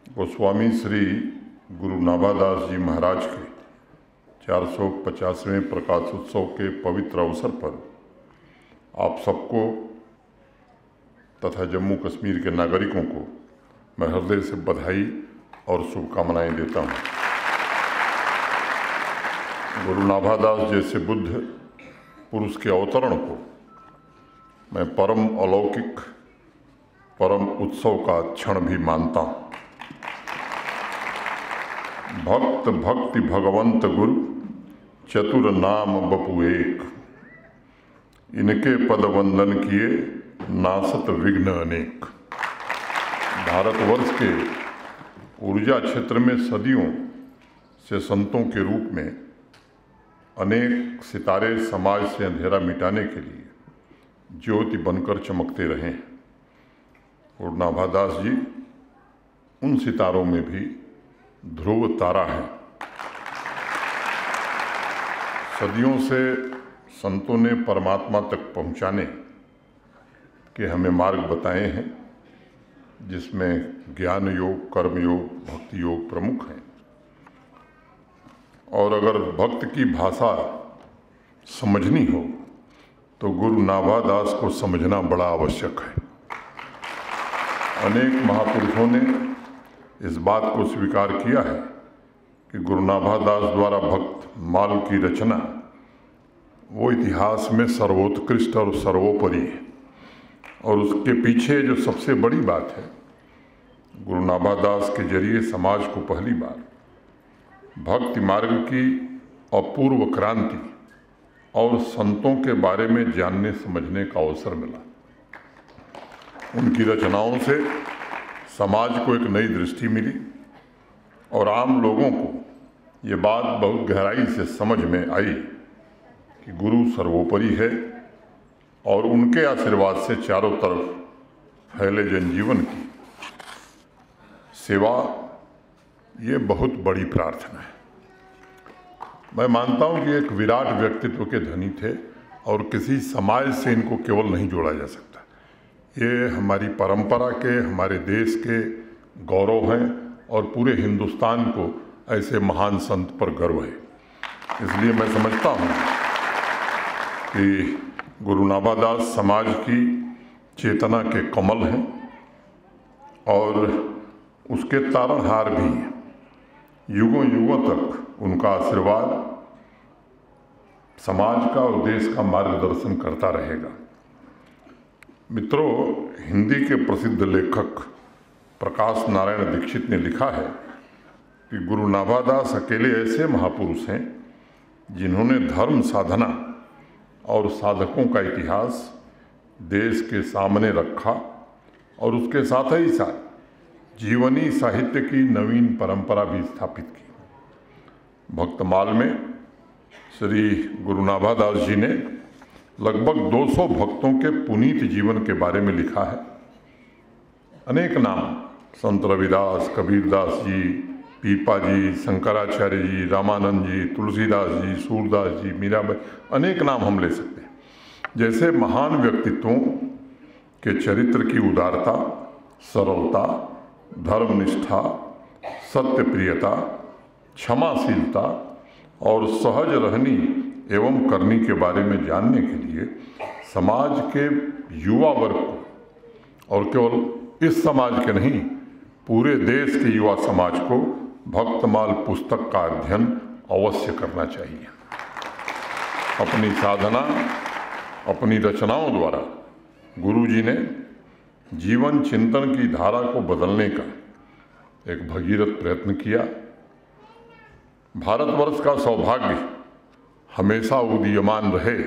गोस्वामी श्री गुरु नाभादास जी महाराज के 450वें प्रकाश उत्सव के पवित्र अवसर पर आप सबको तथा जम्मू कश्मीर के नागरिकों को मैं हृदय से बधाई और शुभकामनाएं देता हूं। गुरु नाभादास जैसे बुद्ध पुरुष के अवतरण को मैं परम अलौकिक, परम उत्सव का क्षण भी मानता हूं। भक्त भक्ति भगवंत गुरु चतुर नाम बपु एक, इनके पद वंदन किए नासत विघ्न अनेक। भारतवर्ष के ऊर्जा क्षेत्र में सदियों से संतों के रूप में अनेक सितारे समाज से अंधेरा मिटाने के लिए ज्योति बनकर चमकते रहे हैं। गुरु नाभादास जी उन सितारों में भी ध्रुव तारा है। सदियों से संतों ने परमात्मा तक पहुंचाने के हमें मार्ग बताए हैं, जिसमें ज्ञान योग, कर्म योग, भक्ति योग प्रमुख हैं। और अगर भक्त की भाषा समझनी हो तो गुरु नाभादास को समझना बड़ा आवश्यक है। अनेक महापुरुषों ने इस बात को स्वीकार किया है कि गुरु नाभादास द्वारा भक्त माल की रचना वो इतिहास में सर्वोत्कृष्ट और सर्वोपरि है। और उसके पीछे जो सबसे बड़ी बात है, गुरु नाभादास के जरिए समाज को पहली बार भक्ति मार्ग की अपूर्व क्रांति और संतों के बारे में जानने समझने का अवसर मिला। उनकी रचनाओं से समाज को एक नई दृष्टि मिली और आम लोगों को ये बात बहुत गहराई से समझ में आई कि गुरु सर्वोपरि है और उनके आशीर्वाद से चारों तरफ फैले जनजीवन की सेवा ये बहुत बड़ी प्रार्थना है। मैं मानता हूँ कि एक विराट व्यक्तित्व के धनी थे और किसी समाज से इनको केवल नहीं जोड़ा जा सकता। ये हमारी परंपरा के, हमारे देश के गौरव हैं और पूरे हिंदुस्तान को ऐसे महान संत पर गर्व है। इसलिए मैं समझता हूँ कि गुरु नाभादास समाज की चेतना के कमल हैं और उसके तारणहार भी हैं। युगों युगों तक उनका आशीर्वाद समाज का और देश का मार्गदर्शन करता रहेगा। मित्रों, हिंदी के प्रसिद्ध लेखक प्रकाश नारायण दीक्षित ने लिखा है कि गुरु नाभादास अकेले ऐसे महापुरुष हैं जिन्होंने धर्म साधना और साधकों का इतिहास देश के सामने रखा और उसके साथ ही साथ जीवनी साहित्य की नवीन परंपरा भी स्थापित की। भक्तमाल में श्री गुरु नाभादास जी ने लगभग 200 भक्तों के पुनीत जीवन के बारे में लिखा है। अनेक नाम, संत रविदास, कबीरदास जी, पीपा जी, शंकराचार्य जी, रामानंद जी, तुलसीदास जी, सूरदास जी, मीराबाई, अनेक नाम हम ले सकते हैं। जैसे महान व्यक्तित्वों के चरित्र की उदारता, सरलता, धर्मनिष्ठा, सत्यप्रियता, क्षमाशीलता और सहज रहनी एवं करनी के बारे में जानने के लिए समाज के युवा वर्ग को, और केवल इस समाज के नहीं पूरे देश के युवा समाज को भक्तमाल पुस्तक का अध्ययन अवश्य करना चाहिए। अपनी साधना, अपनी रचनाओं द्वारा गुरु जी ने जीवन चिंतन की धारा को बदलने का एक भगीरथ प्रयत्न किया। भारतवर्ष का सौभाग्य हमेशा उदीयमान रहे,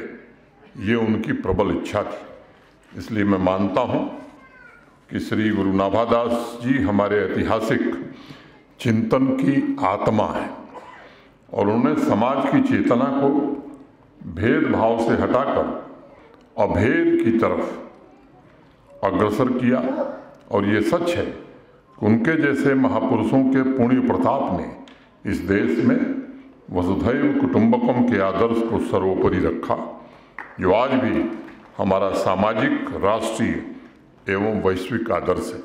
ये उनकी प्रबल इच्छा थी। इसलिए मैं मानता हूँ कि श्री गुरु नाभादास जी हमारे ऐतिहासिक चिंतन की आत्मा है और उन्होंने समाज की चेतना को भेदभाव से हटाकर अभेद की तरफ अग्रसर किया। और ये सच है कि उनके जैसे महापुरुषों के पुण्य प्रताप ने इस देश में वसुधैव कुटुंबकम के आदर्श को सर्वोपरि रखा, जो आज भी हमारा सामाजिक, राष्ट्रीय एवं वैश्विक आदर्श है।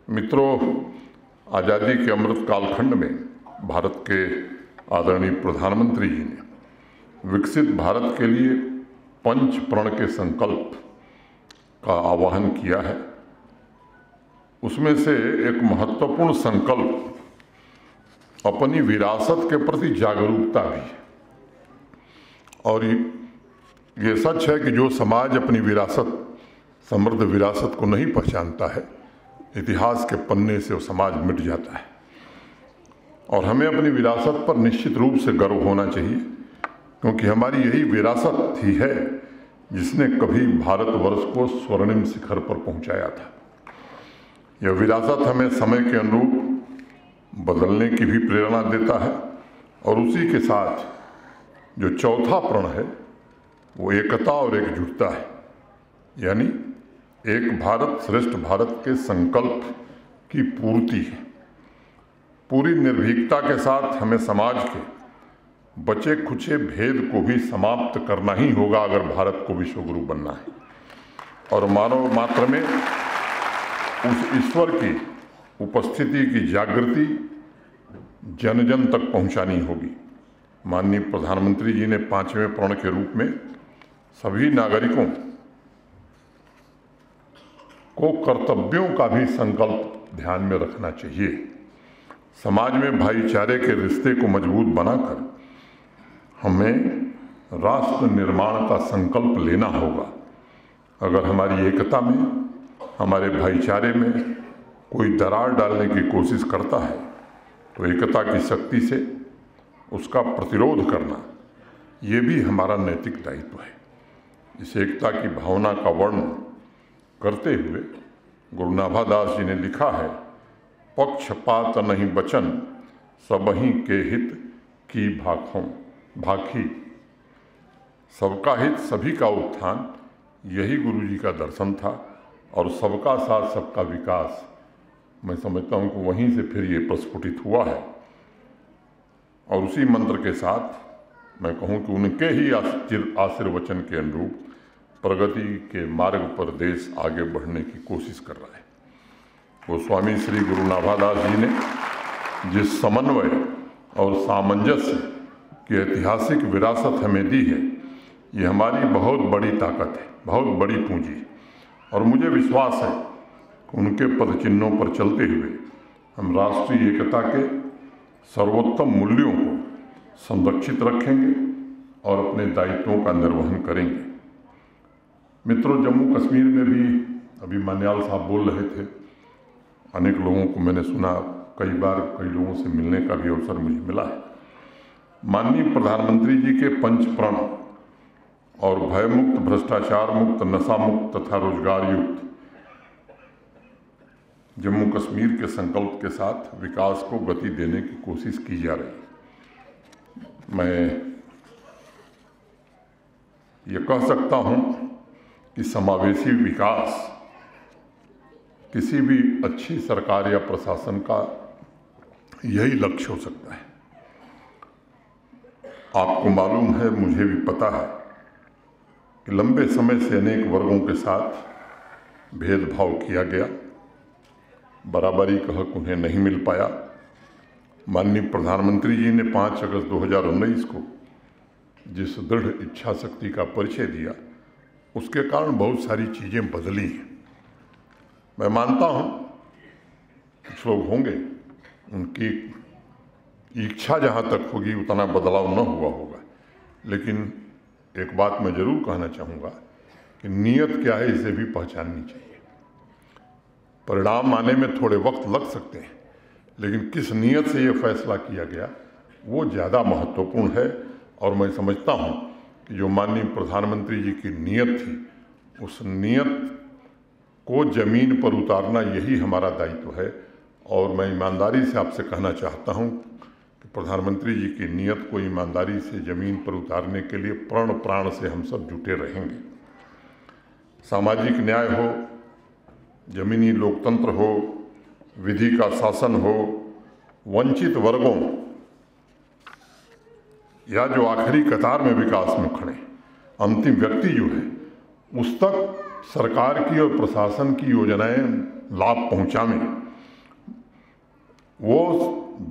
मित्रों, आज़ादी के अमृत कालखंड में भारत के आदरणीय प्रधानमंत्री जी ने विकसित भारत के लिए पंच प्रण के संकल्प का आह्वान किया है। उसमें से एक महत्वपूर्ण संकल्प अपनी विरासत के प्रति जागरूकता भी है। और ये सच है कि जो समाज अपनी विरासत, समृद्ध विरासत को नहीं पहचानता है, इतिहास के पन्ने से वो समाज मिट जाता है। और हमें अपनी विरासत पर निश्चित रूप से गर्व होना चाहिए, क्योंकि हमारी यही विरासत ही है जिसने कभी भारतवर्ष को स्वर्णिम शिखर पर पहुंचाया था। यह विरासत हमें समय के अनुरूप बदलने की भी प्रेरणा देता है। और उसी के साथ जो चौथा प्रण है वो एकता और एकजुटता है, यानी एक भारत श्रेष्ठ भारत के संकल्प की पूर्ति है। पूरी निर्भीकता के साथ हमें समाज के बचे खुचे भेद को भी समाप्त करना ही होगा अगर भारत को विश्वगुरु बनना है। और मानव मात्र में उस ईश्वर की उपस्थिति की जागृति जन जन तक पहुंचानी होगी। माननीय प्रधानमंत्री जी ने 5वें प्रण के रूप में सभी नागरिकों को कर्तव्यों का भी संकल्प ध्यान में रखना चाहिए। समाज में भाईचारे के रिश्ते को मजबूत बनाकर हमें राष्ट्र निर्माण का संकल्प लेना होगा। अगर हमारी एकता में, हमारे भाईचारे में कोई दरार डालने की कोशिश करता है तो एकता की शक्ति से उसका प्रतिरोध करना ये भी हमारा नैतिक दायित्व है। इस एकता की भावना का वर्णन करते हुए गुरु नाभादास जी ने लिखा है, पक्षपात नहीं बचन सबहीं के हित की भाखी। सबका हित, सभी का उत्थान, यही गुरु जी का दर्शन था। और सबका साथ सबका विकास, मैं समझता हूँ कि वहीं से फिर ये प्रस्फुटित हुआ है। और उसी मंत्र के साथ मैं कहूँ कि उनके ही आशीर्वचन के अनुरूप प्रगति के मार्ग पर देश आगे बढ़ने की कोशिश कर रहा है। गोस्वामी श्री गुरु नाभादास जी ने जिस समन्वय और सामंजस्य की ऐतिहासिक विरासत हमें दी है, ये हमारी बहुत बड़ी ताकत है, बहुत बड़ी पूंजी है। और मुझे विश्वास है कि उनके पद चिन्हों पर चलते हुए हम राष्ट्रीय एकता के सर्वोत्तम मूल्यों को संरक्षित रखेंगे और अपने दायित्वों का निर्वहन करेंगे। मित्रों, जम्मू कश्मीर में भी अभी मान्याल साहब बोल रहे थे, अनेक लोगों को मैंने सुना, कई बार कई लोगों से मिलने का भी अवसर मुझे मिला है। माननीय प्रधानमंत्री जी के पंच प्रण और भय मुक्त, भ्रष्टाचार मुक्त, नशा मुक्त तथा रोजगार युक्त जम्मू कश्मीर के संकल्प के साथ विकास को गति देने की कोशिश की जा रही है। मैं ये कह सकता हूँ कि समावेशी विकास किसी भी अच्छी सरकार या प्रशासन का यही लक्ष्य हो सकता है। आपको मालूम है, मुझे भी पता है कि लंबे समय से अनेक वर्गों के साथ भेदभाव किया गया, बराबरी का हक उन्हें नहीं मिल पाया। माननीय प्रधानमंत्री जी ने 5 अगस्त 2019 को जिस दृढ़ इच्छा शक्ति का परिचय दिया, उसके कारण बहुत सारी चीज़ें बदली हैं। मैं मानता हूँ कुछ लोग होंगे, उनकी इच्छा जहाँ तक होगी उतना बदलाव न हुआ होगा, लेकिन एक बात मैं ज़रूर कहना चाहूँगा कि नीयत क्या है इसे भी पहचाननी चाहिए। परिणाम आने में थोड़े वक्त लग सकते हैं, लेकिन किस नीयत से ये फैसला किया गया वो ज़्यादा महत्वपूर्ण है। और मैं समझता हूँ कि जो माननीय प्रधानमंत्री जी की नीयत थी, उस नीयत को ज़मीन पर उतारना यही हमारा दायित्व है। और मैं ईमानदारी से आपसे कहना चाहता हूँ कि प्रधानमंत्री जी की नीयत को ईमानदारी से ज़मीन पर उतारने के लिए प्रण प्राण से हम सब जुटे रहेंगे। सामाजिक न्याय हो, ज़मीनी लोकतंत्र हो, विधि का शासन हो, वंचित वर्गों या जो आखिरी कतार में विकास में खड़े अंतिम व्यक्ति जो है, उस तक सरकार की और प्रशासन की योजनाएं लाभ पहुंचाएं, वो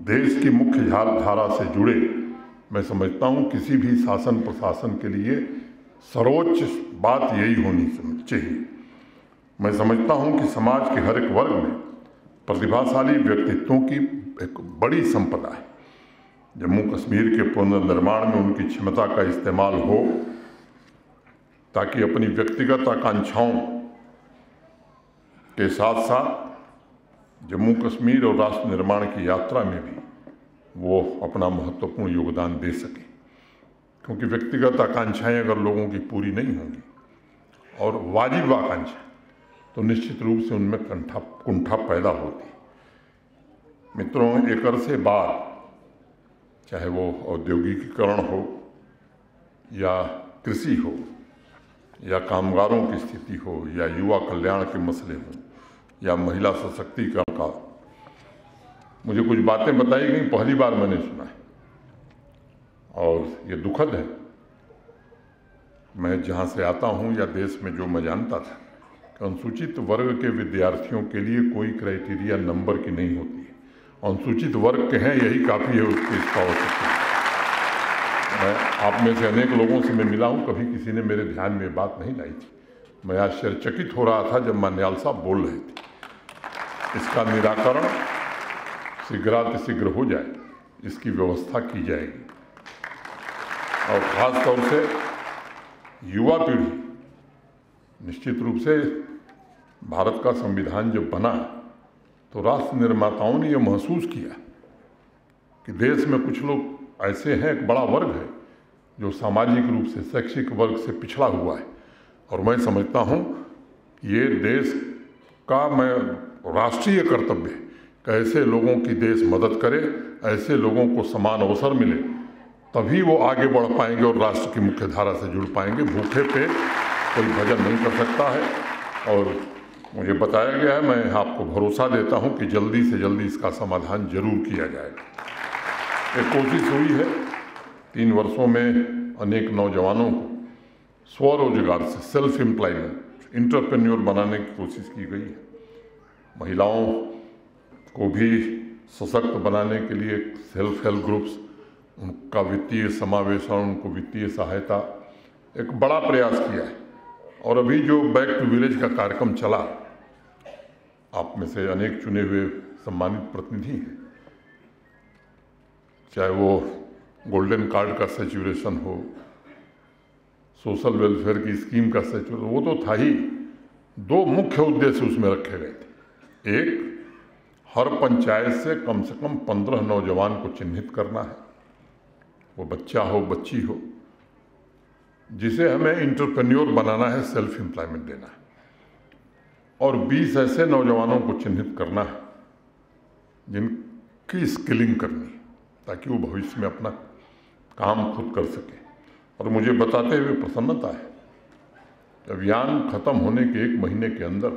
देश की मुख्य धारा से जुड़े, मैं समझता हूँ किसी भी शासन प्रशासन के लिए सर्वोच्च बात यही होनी चाहिए। मैं समझता हूँ कि समाज के हर एक वर्ग में प्रतिभाशाली व्यक्तित्वों की एक बड़ी संपदा है। जम्मू कश्मीर के पुनर्निर्माण में उनकी क्षमता का इस्तेमाल हो ताकि अपनी व्यक्तिगत आकांक्षाओं के साथ साथ जम्मू कश्मीर और राष्ट्र निर्माण की यात्रा में भी वो अपना महत्वपूर्ण योगदान दे सके, क्योंकि व्यक्तिगत आकांक्षाएं अगर लोगों की पूरी नहीं होंगी और वाजिब आकांक्षा, तो निश्चित रूप से उनमें कुंठा पैदा होती। मित्रों, एक अरसे बाद चाहे वो औद्योगिकीकरण हो या कृषि हो या कामगारों की स्थिति हो या युवा कल्याण के मसले हों या महिला सशक्तिकरण का, मुझे कुछ बातें बताई गई, पहली बार मैंने सुना है और ये दुखद है। मैं जहाँ से आता हूँ या देश में जो मैं जानता था कि अनुसूचित वर्ग के विद्यार्थियों के लिए कोई क्राइटेरिया नंबर की नहीं होती है। अनुसूचित वर्ग के हैं यही काफ़ी है उसकी इसका आवश्यकता। मैं आप में से अनेक लोगों से मैं मिला हूँ, कभी किसी ने मेरे ध्यान में बात नहीं लाई थी। मैं आश्चर्यचकित हो रहा था जब मान्याल साहब बोल रहे थे। इसका निराकरण शीघ्रातिशीघ्र हो जाए, इसकी व्यवस्था की जाएगी और ख़ास तौर से युवा पीढ़ी, निश्चित रूप से भारत का संविधान जब बना तो राष्ट्र निर्माताओं ने यह महसूस किया कि देश में कुछ लोग ऐसे हैं, एक बड़ा वर्ग है जो सामाजिक रूप से शैक्षिक वर्ग से पिछड़ा हुआ है, और मैं समझता हूँ ये देश का मैं राष्ट्रीय कर्तव्य है कि ऐसे लोगों की देश मदद करे, ऐसे लोगों को समान अवसर मिले, तभी वो आगे बढ़ पाएंगे और राष्ट्र की मुख्य धारा से जुड़ पाएंगे। भूखे पे कोई भजन नहीं कर सकता है और मुझे बताया गया है, मैं आपको भरोसा देता हूं कि जल्दी से जल्दी इसका समाधान जरूर किया जाएगा। एक कोशिश हुई है 3 वर्षों में अनेक नौजवानों को स्वरोजगार से, सेल्फ एम्प्लॉयमेंट, इंटरप्रेन्योर बनाने की कोशिश की गई है। महिलाओं को भी सशक्त बनाने के लिए सेल्फ हेल्प ग्रुप्स, उनका वित्तीय समावेशन, उनको वित्तीय सहायता, एक बड़ा प्रयास किया है। और अभी जो बैक टू विलेज का कार्यक्रम चला, आप में से अनेक चुने हुए सम्मानित प्रतिनिधि हैं, चाहे वो गोल्डन कार्ड का सैचुरेशन हो, सोशल वेलफेयर की स्कीम का सैचुरेशन, वो तो था ही। 2 मुख्य उद्देश्य उसमें रखे गए थे। एक, हर पंचायत से कम 15 नौजवान को चिन्हित करना है, वो बच्चा हो बच्ची हो, जिसे हमें इंटरप्रेन्योर बनाना है, सेल्फ एम्प्लॉयमेंट देना है, और 20 ऐसे नौजवानों को चिन्हित करना है जिनकी स्किलिंग करनी है ताकि वो भविष्य में अपना काम खुद कर सके। और मुझे बताते हुए प्रसन्नता है, अभियान खत्म होने के 1 महीने के अंदर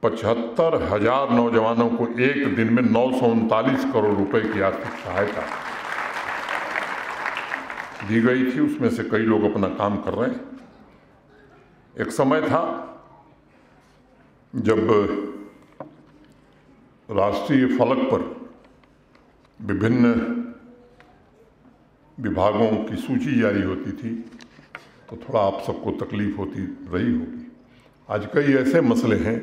75,000 नौजवानों को एक दिन में 939 करोड़ रुपए की आर्थिक सहायता दी गई थी। उसमें से कई लोग अपना काम कर रहे हैं। एक समय था जब राष्ट्रीय फलक पर विभिन्न विभागों की सूची जारी होती थी तो थोड़ा आप सबको तकलीफ होती रही होगी। आज कई ऐसे मसले हैं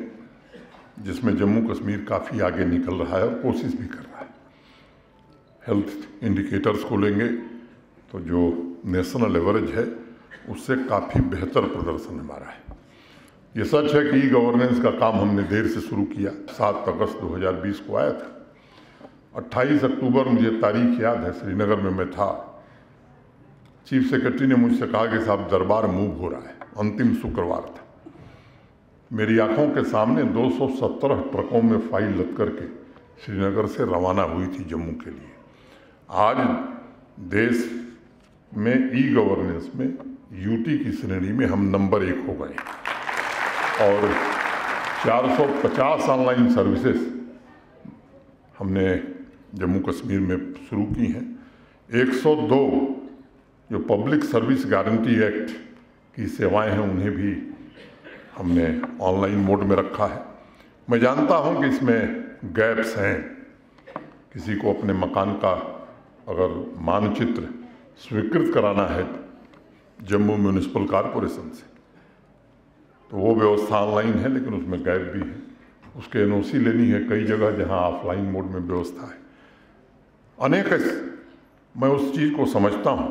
जिसमें जम्मू कश्मीर काफ़ी आगे निकल रहा है और कोशिश भी कर रहा है। हेल्थ इंडिकेटर्स को लेंगे तो जो नेशनल एवरेज है उससे काफ़ी बेहतर प्रदर्शन हमारा है। ये सच है कि ई गवर्नेंस का काम हमने देर से शुरू किया। 7 अगस्त 2020 को आया था। 28 अक्टूबर मुझे तारीख याद है, श्रीनगर में मैं था। चीफ सेक्रेटरी ने मुझसे कहा कि साहब दरबार मूव हो रहा है। अंतिम शुक्रवार था। मेरी आंखों के सामने 217 ट्रकों में फाइल लद करके श्रीनगर से रवाना हुई थी जम्मू के लिए। आज देश में ई गवर्नेंस में यूटी की श्रेणी में हम नंबर 1 हो गए और 450 ऑनलाइन सर्विसेज हमने जम्मू कश्मीर में शुरू की हैं। 102 जो पब्लिक सर्विस गारंटी एक्ट की सेवाएं हैं उन्हें भी हमने ऑनलाइन मोड में रखा है। मैं जानता हूं कि इसमें गैप्स हैं, किसी को अपने मकान का अगर मानचित्र स्वीकृत कराना है जम्मू म्यूनिसिपल कॉरपोरेशन से, तो वो व्यवस्था ऑनलाइन है, लेकिन उसमें गैप भी है। उसके एनओसी लेनी है कई जगह जहां ऑफलाइन मोड में व्यवस्था है। अनेक मैं उस चीज़ को समझता हूं,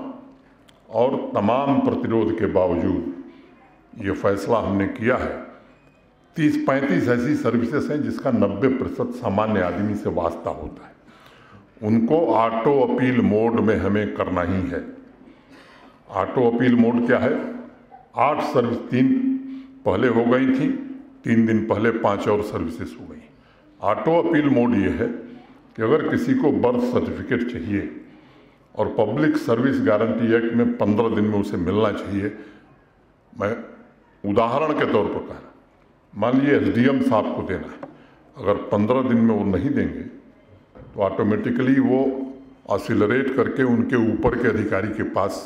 और तमाम प्रतिरोध के बावजूद ये फैसला हमने किया है। 30-35 ऐसी सर्विसेज हैं जिसका 90% सामान्य आदमी से वास्ता होता है, उनको ऑटो अपील मोड में हमें करना ही है। ऑटो अपील मोड क्या है? 8 सर्विस 3 पहले हो गई थी, 3 दिन पहले 5 और सर्विसेज हो गई। ऑटो अपील मोड ये है कि अगर किसी को बर्थ सर्टिफिकेट चाहिए और पब्लिक सर्विस गारंटी एक्ट में 15 दिन में उसे मिलना चाहिए, मैं उदाहरण के तौर पर कह रहा, मान लीजिए एसडीएम साहब को देना है, अगर 15 दिन में वो नहीं देंगे तो ऑटोमेटिकली वो एक्सीलरेट करके उनके ऊपर के अधिकारी के पास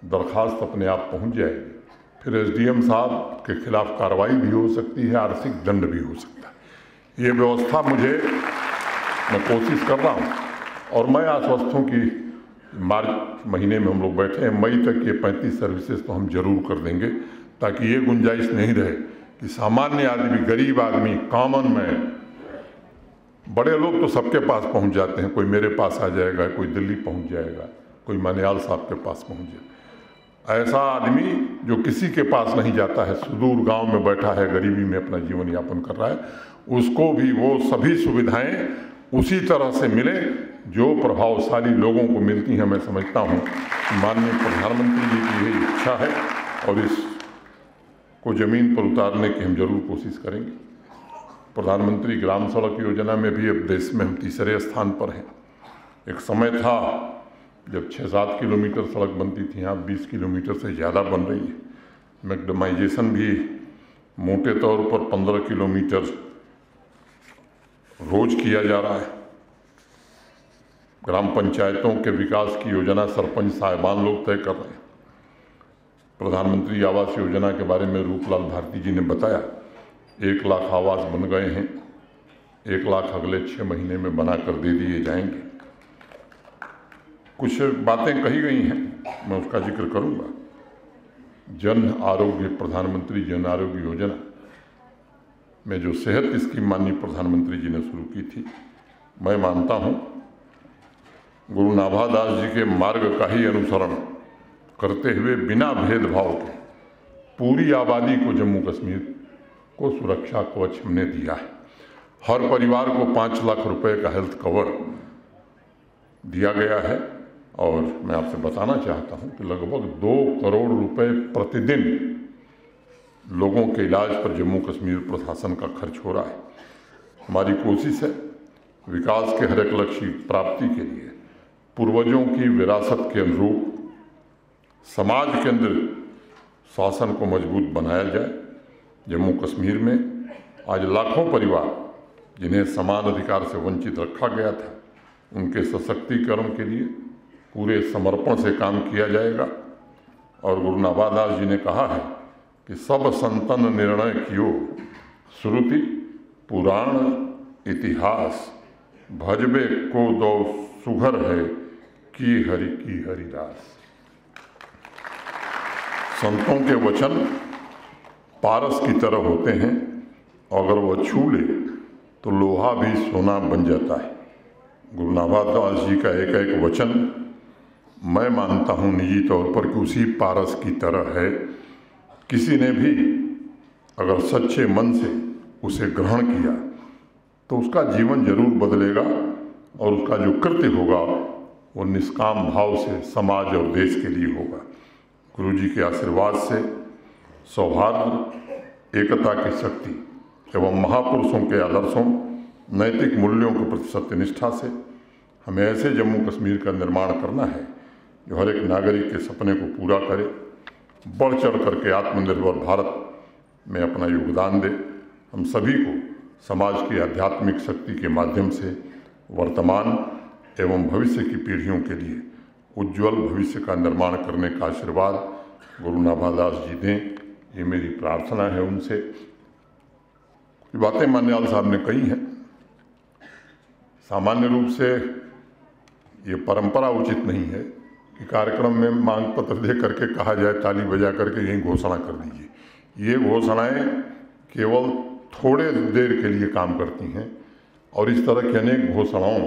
दरखास्त अपने आप पहुंच जाएगी। फिर एसडीएम साहब के खिलाफ कार्रवाई भी हो सकती है, आर्थिक दंड भी हो सकता है। ये व्यवस्था मैं कोशिश कर रहा हूँ, और मैं आश्वस्त हूँ कि मार्च महीने में हम लोग बैठे हैं, मई तक ये 35 सर्विसेज तो हम जरूर कर देंगे, ताकि ये गुंजाइश नहीं रहे कि सामान्य आदमी, गरीब आदमी, कॉमन मैन, बड़े लोग तो सबके पास पहुंच जाते हैं, कोई मेरे पास आ जाएगा, कोई दिल्ली पहुंच जाएगा, कोई मान्याल साहब के पास पहुंच जाएगा। ऐसा आदमी जो किसी के पास नहीं जाता है, सुदूर गांव में बैठा है, गरीबी में अपना जीवन यापन कर रहा है, उसको भी वो सभी सुविधाएं उसी तरह से मिले जो प्रभावशाली लोगों को मिलती हैं। मैं समझता हूँ माननीय प्रधानमंत्री जी की यही इच्छा है, और इसको ज़मीन पर उतारने की हम जरूर कोशिश करेंगे। प्रधानमंत्री ग्राम सड़क योजना में भी अब देश में हम तीसरे स्थान पर हैं। एक समय था जब 6-7 किलोमीटर सड़क बनती थी, यहाँ 20 किलोमीटर से ज़्यादा बन रही है। मैक्डमाइजेशन भी मोटे तौर पर 15 किलोमीटर रोज किया जा रहा है। ग्राम पंचायतों के विकास की योजना सरपंच साहिबान लोग तय कर रहे हैं। प्रधानमंत्री आवास योजना के बारे में रूपलाल भारती जी ने बताया, 1 लाख आवास बन गए हैं, 1 लाख अगले 6 महीने में बनाकर दे दिए जाएंगे। कुछ बातें कही गई हैं, मैं उसका जिक्र करूंगा। जन आरोग्य, प्रधानमंत्री जन आरोग्य योजना में जो सेहत स्कीम माननीय प्रधानमंत्री जी ने शुरू की थी, मैं मानता हूं गुरु नाभादास जी के मार्ग का ही अनुसरण करते हुए बिना भेदभाव के पूरी आबादी को जम्मू कश्मीर को सुरक्षा कवच हमने दिया है। हर परिवार को 5 लाख रुपए का हेल्थ कवर दिया गया है, और मैं आपसे बताना चाहता हूं कि लगभग 2 करोड़ रुपए प्रतिदिन लोगों के इलाज पर जम्मू कश्मीर प्रशासन का खर्च हो रहा है। हमारी कोशिश है विकास के हर एक लक्ष्य प्राप्ति के लिए पूर्वजों की विरासत के अनुरूप समाज केंद्रित शासन को मजबूत बनाया जाए। जम्मू कश्मीर में आज लाखों परिवार जिन्हें समान अधिकार से वंचित रखा गया था, उनके सशक्तिकरण के लिए पूरे समर्पण से काम किया जाएगा। और गुरु नाभादास जी ने कहा है कि सब संतन निर्णय कियो, श्रुति पुराण इतिहास, भजबे को दो सुघर है की हरिदास। संतों के वचन पारस की तरह होते हैं, अगर वह छू ले तो लोहा भी सोना बन जाता है। गुरु नाभादास जी का एक एक वचन मैं मानता हूँ निजी तौर पर कि उसी पारस की तरह है। किसी ने भी अगर सच्चे मन से उसे ग्रहण किया तो उसका जीवन जरूर बदलेगा, और उसका जो कृत्य होगा वो निष्काम भाव से समाज और देश के लिए होगा। गुरु जी के आशीर्वाद से सौहार्द, एकता की शक्ति एवं महापुरुषों के आदर्शों, नैतिक मूल्यों के प्रति सत्यनिष्ठा से हमें ऐसे जम्मू कश्मीर का निर्माण करना है जो हर एक नागरिक के सपने को पूरा करे, बढ़ चढ़ करके आत्मनिर्भर भारत में अपना योगदान दे। हम सभी को समाज की आध्यात्मिक शक्ति के माध्यम से वर्तमान एवं भविष्य की पीढ़ियों के लिए उज्ज्वल भविष्य का निर्माण करने का आशीर्वाद गुरु नाभादास जी दें, ये मेरी प्रार्थना है उनसे। बातें मान्याल साहब ने कही हैं, सामान्य रूप से ये परंपरा उचित नहीं है कि कार्यक्रम में मांग पत्र दे करके कहा जाए ताली बजा करके यही घोषणा कर दीजिए। ये घोषणाएं केवल थोड़े देर के लिए काम करती हैं और इस तरह की अनेक घोषणाओं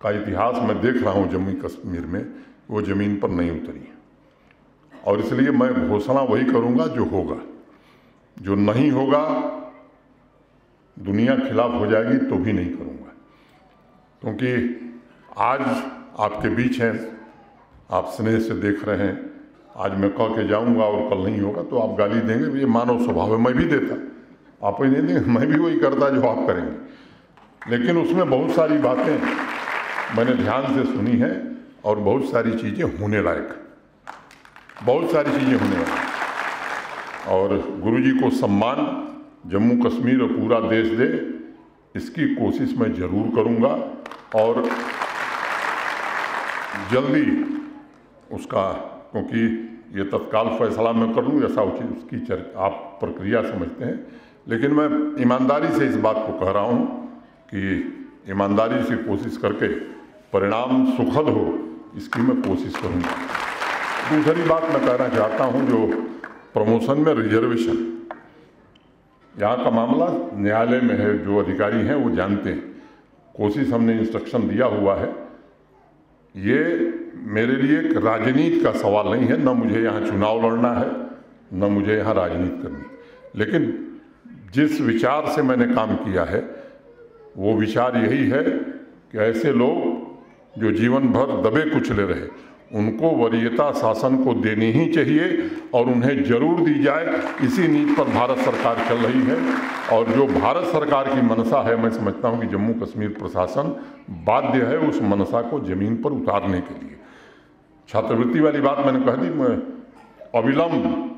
का इतिहास मैं देख रहा हूँ जम्मू कश्मीर में, वो ज़मीन पर नहीं उतरी और इसलिए मैं घोषणा वही करूँगा जो होगा। जो नहीं होगा दुनिया खिलाफ हो जाएगी तो भी नहीं करूँगा, क्योंकि आज आपके बीच हैं, आप स्नेह से देख रहे हैं। आज मैं कह के जाऊँगा और कल नहीं होगा तो आप गाली देंगे, ये मानव स्वभाव है, मैं भी देता, आप ही नहीं देंगे, मैं भी वही करता जो आप करेंगे। लेकिन उसमें बहुत सारी बातें मैंने ध्यान से सुनी हैं और बहुत सारी चीज़ें होने लायक, बहुत सारी चीज़ें होने लायक। और गुरुजी को सम्मान जम्मू कश्मीर और पूरा देश दे, इसकी कोशिश मैं ज़रूर करूँगा और जल्दी उसका, क्योंकि ये तत्काल फैसला मैं कर लूँ ऐसा उचित उसकी आप प्रक्रिया समझते हैं, लेकिन मैं ईमानदारी से इस बात को कह रहा हूँ कि ईमानदारी से कोशिश करके परिणाम सुखद हो, इसकी मैं कोशिश करूँगा। दूसरी बात मैं कहना चाहता हूँ, जो प्रमोशन में रिजर्वेशन, यहाँ का मामला न्यायालय में है, जो अधिकारी हैं वो जानते हैं, कोशिश हमने इंस्ट्रक्शन दिया हुआ है। ये मेरे लिए एक राजनीति का सवाल नहीं है, न मुझे यहाँ चुनाव लड़ना है न मुझे यहाँ राजनीति करनी, लेकिन जिस विचार से मैंने काम किया है वो विचार यही है कि ऐसे लोग जो जीवन भर दबे कुचले रहे उनको वरीयता शासन को देनी ही चाहिए और उन्हें जरूर दी जाए। इसी नीति पर भारत सरकार चल रही है और जो भारत सरकार की मनसा है, मैं समझता हूं कि जम्मू कश्मीर प्रशासन बाध्य है उस मनसा को जमीन पर उतारने के लिए। छात्रवृत्ति वाली बात मैंने कह दी, मैं अविलंब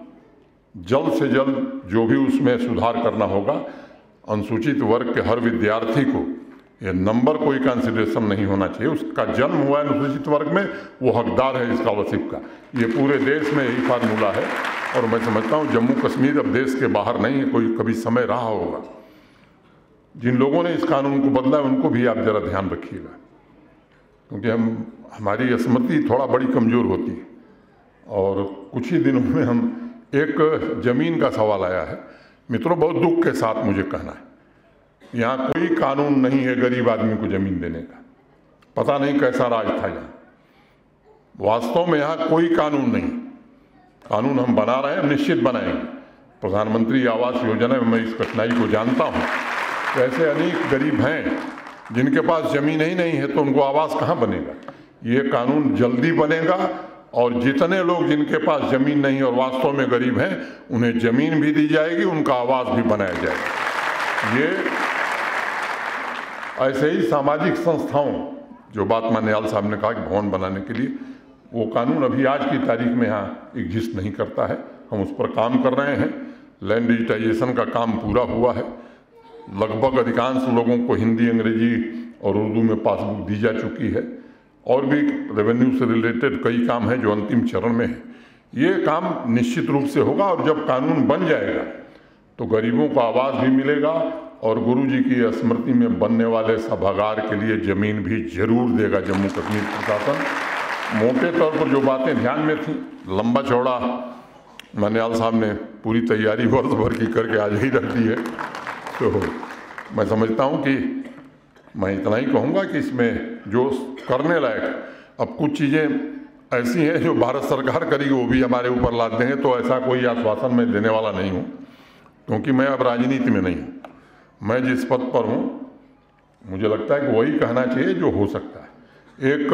जल्द से जल्द जो भी उसमें सुधार करना होगा। अनुसूचित वर्ग के हर विद्यार्थी को ये नंबर कोई कंसिडरेशन नहीं होना चाहिए, उसका जन्म हुआ है अनुसूचित वर्ग में, वो हकदार है स्कॉलरशिप का। ये पूरे देश में यही फार्मूला है और मैं समझता हूँ जम्मू कश्मीर अब देश के बाहर नहीं है, कोई कभी समय रहा होगा। जिन लोगों ने इस कानून को बदला है उनको भी आप जरा ध्यान रखिएगा, क्योंकि हमारी स्मृति थोड़ा बड़ी कमज़ोर होती है। और कुछ ही दिनों में हम एक ज़मीन का सवाल आया है मित्रों, बहुत दुख के साथ मुझे कहना है, यहाँ कोई कानून नहीं है गरीब आदमी को ज़मीन देने का। पता नहीं कैसा राज था यहाँ, वास्तव में यहाँ कोई कानून नहीं। कानून हम बना रहे हैं, निश्चित बनाएंगे। प्रधानमंत्री आवास योजना में मैं इस कठिनाई को जानता हूँ। ऐसे अनेक गरीब हैं जिनके पास ज़मीन ही नहीं है, तो उनको आवास कहाँ बनेगा। ये कानून जल्दी बनेगा और जितने लोग जिनके पास ज़मीन नहीं और वास्तव में गरीब हैं उन्हें ज़मीन भी दी जाएगी, उनका आवास भी बनाया जाएगा। ये ऐसे ही सामाजिक संस्थाओं, जो बात मान्यवाल साहब ने कहा कि भवन बनाने के लिए, वो कानून अभी आज की तारीख में यहाँ एग्जिस्ट नहीं करता है। हम उस पर काम कर रहे हैं। लैंड डिजिटाइजेशन का काम पूरा हुआ है, लगभग अधिकांश लोगों को हिंदी, अंग्रेजी और उर्दू में पासबुक दी जा चुकी है और भी रेवेन्यू से रिलेटेड कई काम हैं जो अंतिम चरण में है। ये काम निश्चित रूप से होगा और जब कानून बन जाएगा तो गरीबों को आवास भी मिलेगा और गुरुजी की स्मृति में बनने वाले सभागार के लिए ज़मीन भी जरूर देगा जम्मू कश्मीर प्रशासन। मोटे तौर पर जो बातें ध्यान में थी, लंबा चौड़ा मान्यवाल साहब ने पूरी तैयारी वर्ष भर की करके आज ही रख दी है। तो मैं समझता हूँ कि मैं इतना ही कहूँगा कि इसमें जो करने लायक, अब कुछ चीज़ें ऐसी हैं जो भारत सरकार करेगी वो भी हमारे ऊपर लादते हैं, तो ऐसा कोई आश्वासन मैं देने वाला नहीं हूँ, क्योंकि मैं अब राजनीति में नहीं हूँ। मैं जिस पद पर हूँ मुझे लगता है कि वही कहना चाहिए जो हो सकता है। एक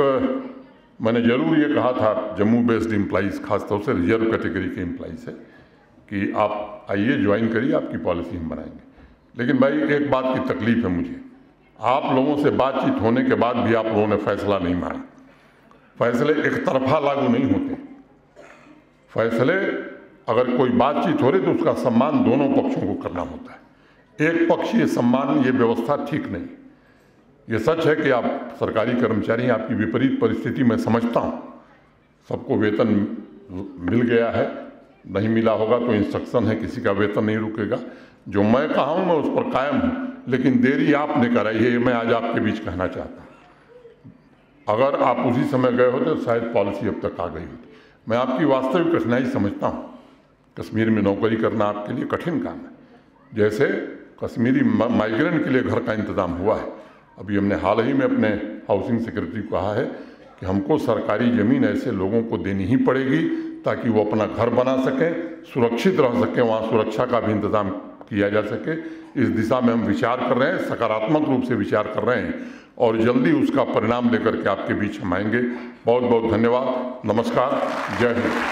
मैंने ज़रूर ये कहा था जम्मू बेस्ड एम्प्लॉइज़, खासतौर से रिजर्व कैटेगरी के एम्प्लॉइज़ से, कि आप आइए ज्वाइन करिए, आपकी पॉलिसी हम बनाएंगे। लेकिन भाई एक बात की तकलीफ़ है मुझे, आप लोगों से बातचीत होने के बाद भी आप लोगों ने फैसला नहीं माना। फैसले एक तरफा लागू नहीं होते। फैसले अगर कोई बातचीत हो रही तो उसका सम्मान दोनों पक्षों को करना होता है। एक पक्षीय सम्मान, ये व्यवस्था ठीक नहीं। ये सच है कि आप सरकारी कर्मचारी, आपकी विपरीत परिस्थिति मैं समझता हूँ, सबको वेतन मिल गया है, नहीं मिला होगा तो इंस्ट्रक्शन है, किसी का वेतन नहीं रुकेगा। जो मैं कहा हूँ मैं उस पर कायम हूँ लेकिन देरी आपने कराई है, ये मैं आज आपके बीच कहना चाहता हूँ। अगर आप उसी समय गए होते तो शायद पॉलिसी अब तक आ गई होती। मैं आपकी वास्तविक कठिनाई समझता हूँ। कश्मीर में नौकरी करना आपके लिए कठिन काम है। जैसे कश्मीरी माइग्रेंट के लिए घर का इंतज़ाम हुआ है। अभी हमने हाल ही में अपने हाउसिंग सेक्रेटरी को कहा है कि हमको सरकारी ज़मीन ऐसे लोगों को देनी ही पड़ेगी ताकि वो अपना घर बना सकें, सुरक्षित रह सकें, वहाँ सुरक्षा का भी इंतज़ाम किया जा सके। इस दिशा में हम विचार कर रहे हैं, सकारात्मक रूप से विचार कर रहे हैं और जल्दी उसका परिणाम लेकर के आपके बीच हम आएंगे। बहुत बहुत धन्यवाद। नमस्कार। जय हिंद।